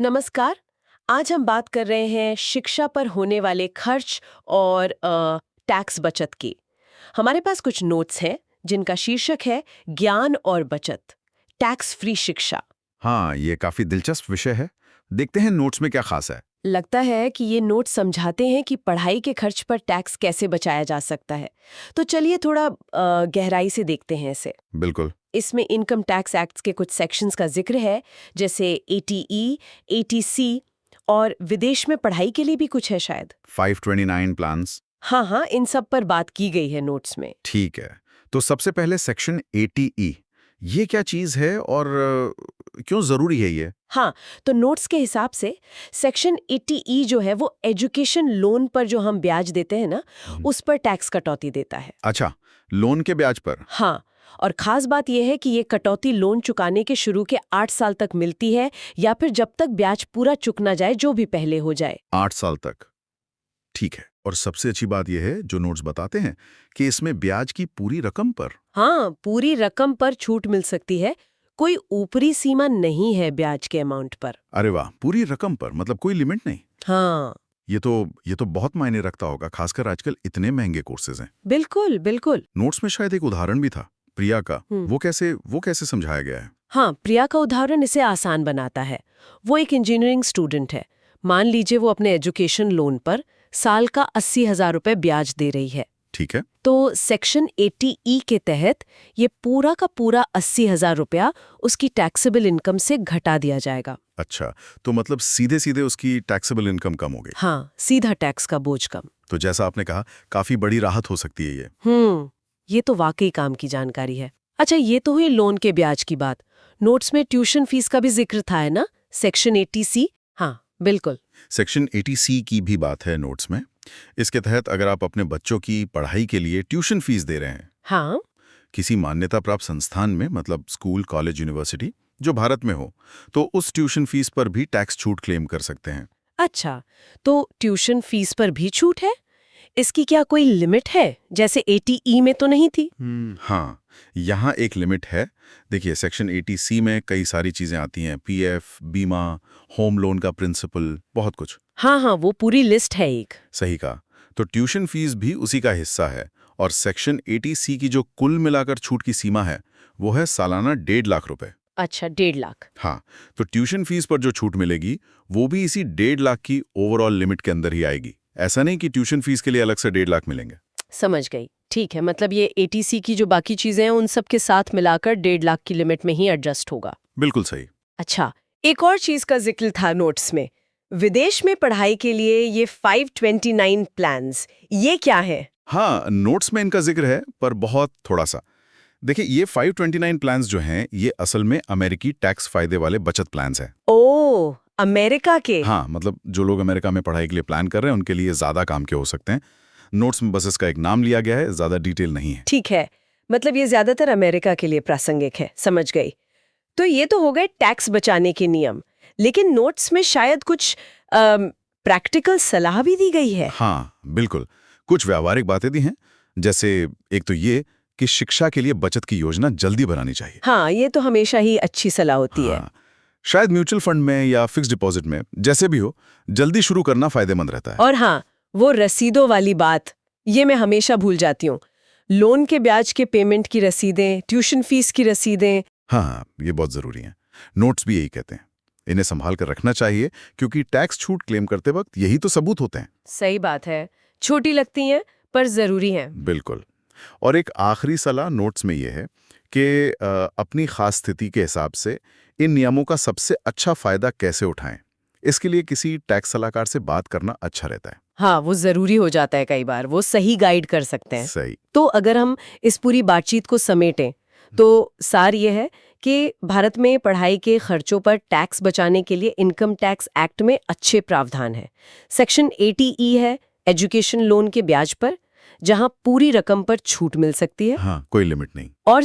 नमस्कार। आज हम बात कर रहे हैं शिक्षा पर होने वाले खर्च और टैक्स बचत की। हमारे पास कुछ नोट्स हैं जिनका शीर्षक है ज्ञान और बचत, टैक्स फ्री शिक्षा। हाँ, ये काफी दिलचस्प विषय है। देखते हैं नोट्स में क्या खास है। लगता है कि ये नोट समझाते हैं कि पढ़ाई के खर्च पर टैक्स कैसे बचाया जा सकता है। तो चलिए थोड़ा गहराई से देखते हैं इसे। बिल्कुल। इसमें इनकम टैक्स एक्ट्स के कुछ सेक्शंस का जिक्र है, जैसे एटीई, एटीसी और विदेश में पढ़ाई के लिए भी कुछ है शायद। 529 प्लान्स। हाँ हाँ, इन सब पर बात की गई है नोट्स में। ठीक है। तो सबसे पहले सेक्शन एटीई, ये क्या चीज है और क्यों जरूरी है ये? हाँ, तो नोट्स के हिसाब से सेक्शन 80E जो है वो एजुकेशन लोन पर जो हम ब्याज देते हैं ना, उस पर टैक्स कटौती देता है। अच्छा, लोन के ब्याज पर। हाँ, और खास बात यह है कि ये कटौती लोन चुकाने के शुरू के 8 साल तक मिलती है या फिर जब तक ब्याज पूरा चुक ना जाए, जो भी पहले हो जाए। 8 साल तक। ठीक है। और सबसे अच्छी बात यह है जो नोट्स बताते हैं कि इसमें ब्याज की पूरी रकम पर। हाँ, पूरी रकम पर छूट मिल सकती है। कोई ऊपरी सीमा नहीं है ब्याज के अमाउंट पर। अरे वाह, पूरी रकम पर, मतलब कोई लिमिट नहीं। हाँ, ये तो बहुत मायने रखता होगा, खासकर आजकल इतने महंगे कोर्सेज हैं। बिल्कुल बिल्कुल। नोट्स में शायद एक उदाहरण भी था, प्रिया का। हम्म। वो कैसे समझाया गया है? हाँ, प्रिया का उदाहरण इसे आसान बनाता है। वो एक इंजीनियरिंग स्टूडेंट है। मान लीजिए वो अपने एजुकेशन लोन पर साल का 80,000 रुपए ब्याज दे रही है। ठीक है। तो सेक्शन 80E के तहत ये पूरा का पूरा 80,000 रुपया उसकी टैक्सेबल इनकम से घटा दिया जाएगा। अच्छा, तो मतलब सीधे सीधे उसकी टैक्सेबल इनकम कम हो गई। हाँ, सीधा टैक्स का बोझ कम। तो जैसा आपने कहा, काफी बड़ी राहत हो सकती है ये। ये तो वाकई काम की जानकारी है। अच्छा, ये तो हुई लोन के ब्याज की बात। नोट्स में ट्यूशन फीस का भी जिक्र था, है ना? Section 80C। हाँ, बिल्कुल। सेक्शन 80C की भी बात है नोट्स में। इसके तहत अगर आप अपने बच्चों की पढ़ाई के लिए ट्यूशन फीस दे रहे हैं हाँ। किसी मान्यता प्राप्त संस्थान में, मतलब स्कूल, कॉलेज, यूनिवर्सिटी जो भारत में हो, तो उस ट्यूशन फीस पर भी टैक्स छूट क्लेम कर सकते हैं। अच्छा, तो ट्यूशन फीस पर भी छूट है? इसकी क्या कोई लिमिट है, जैसे एटीई में तो नहीं थी? हाँ, यहाँ एक लिमिट है। देखिए, सेक्शन 80C में कई सारी चीजें आती हैं, पीएफ, बीमा, होम लोन का प्रिंसिपल, बहुत कुछ। हाँ हाँ, वो पूरी लिस्ट है एक। सही कहा। तो ट्यूशन फीस भी उसी का हिस्सा है। और सेक्शन 80C की जो कुल मिलाकर छूट की सीमा है, वो है सालाना 1.5 लाख रुपए। अच्छा, 1.5 लाख। हाँ, तो ट्यूशन फीस पर जो छूट मिलेगी वो भी इसी 1.5 लाख की ओवरऑल लिमिट के अंदर ही आएगी। ऐसा नहीं कि ट्यूशन फीस के लिए अलग से 1.5 लाख मिलेंगे। समझ गई। ठीक है, मतलब ये एटीसी की जो बाकी चीजें हैं उन सब के साथ मिलाकर 1.5 लाख की लिमिट में ही एडजस्ट होगा। बिल्कुल सही। अच्छा, एक और चीज का जिक्र था नोट्स में, विदेश में पढ़ाई के लिए ये 529 प्लान्स, ये क्या है? हाँ, नोट्स में इनका जिक्र है, पर बहुत थोड़ा सा। देखिए, ये 529 प्लान्स जो हैं, ये असल में अमेरिकी टैक्स फायदे वाले बचत प्लान्स हैं। ओ, अमेरिका के? हाँ, मतलब जो लोग अमेरिका में पढ़ाई के लिए प्लान कर रहे हैं उनके लिए ज्यादा काम के हो सकते हैं। नोट्स में बस इसका एक नाम लिया गया है, ज्यादा डिटेल नहीं है। ठीक है, मतलब ये ज्यादातर अमेरिका के लिए प्रासंगिक है, समझ गई। तो ये तो हो गए टैक्स बचाने के नियम, लेकिन नोट्स में शायद कुछ प्रैक्टिकल सलाह भी दी गई है। हाँ, बिल्कुल। कुछ व्यावहारिक बातें दी हैं, जैसे एक तो ये कि शिक्षा के लिए बचत की योजना जल्दी बनानी चाहिए। हाँ, ये तो हमेशा ही अच्छी सलाह होती है। हाँ, शायद म्यूचुअल फंड में या फिक्स डिपॉजिट में, जैसे भी हो, जल्दी शुरू करना फायदेमंद रहता है। और हाँ, वो रसीदों वाली बात, ये मैं हमेशा भूल जाती हूँ। लोन के ब्याज के पेमेंट की रसीदें, ट्यूशन फीस की रसीदें। हाँ, ये बहुत जरूरी है। नोट्स भी यही कहते हैं, इन्हें संभाल कर रखना चाहिए, क्योंकि टैक्स छूट क्लेम करते वक्त यही तो सबूत होते हैं। सही बात है, छोटी लगती हैं पर जरूरी हैं। बिल्कुल। और एक आखिरी सलाह नोट्स में ये है कि अपनी खास स्थिति के हिसाब से इन नियमों का सबसे अच्छा फायदा कैसे उठाएं, इसके लिए किसी टैक्स सलाहकार से बात करना अच्छा रहता है। हाँ, वो जरूरी हो जाता है कई बार, वो सही गाइड कर सकते हैं। सही। तो अगर हम इस पूरी बातचीत को समेटें, तो सार ये है कि भारत में पढ़ाई के खर्चों पर टैक्स बचाने के लिए इनकम टैक्स एक्ट में अच्छे प्रावधान हैं। सेक्शन 80E है एजुकेशन लोन के ब्याज पर, जहां पूरी रकम पर छूट मिल सकती है। हाँ, कोई लिमिट नहीं। और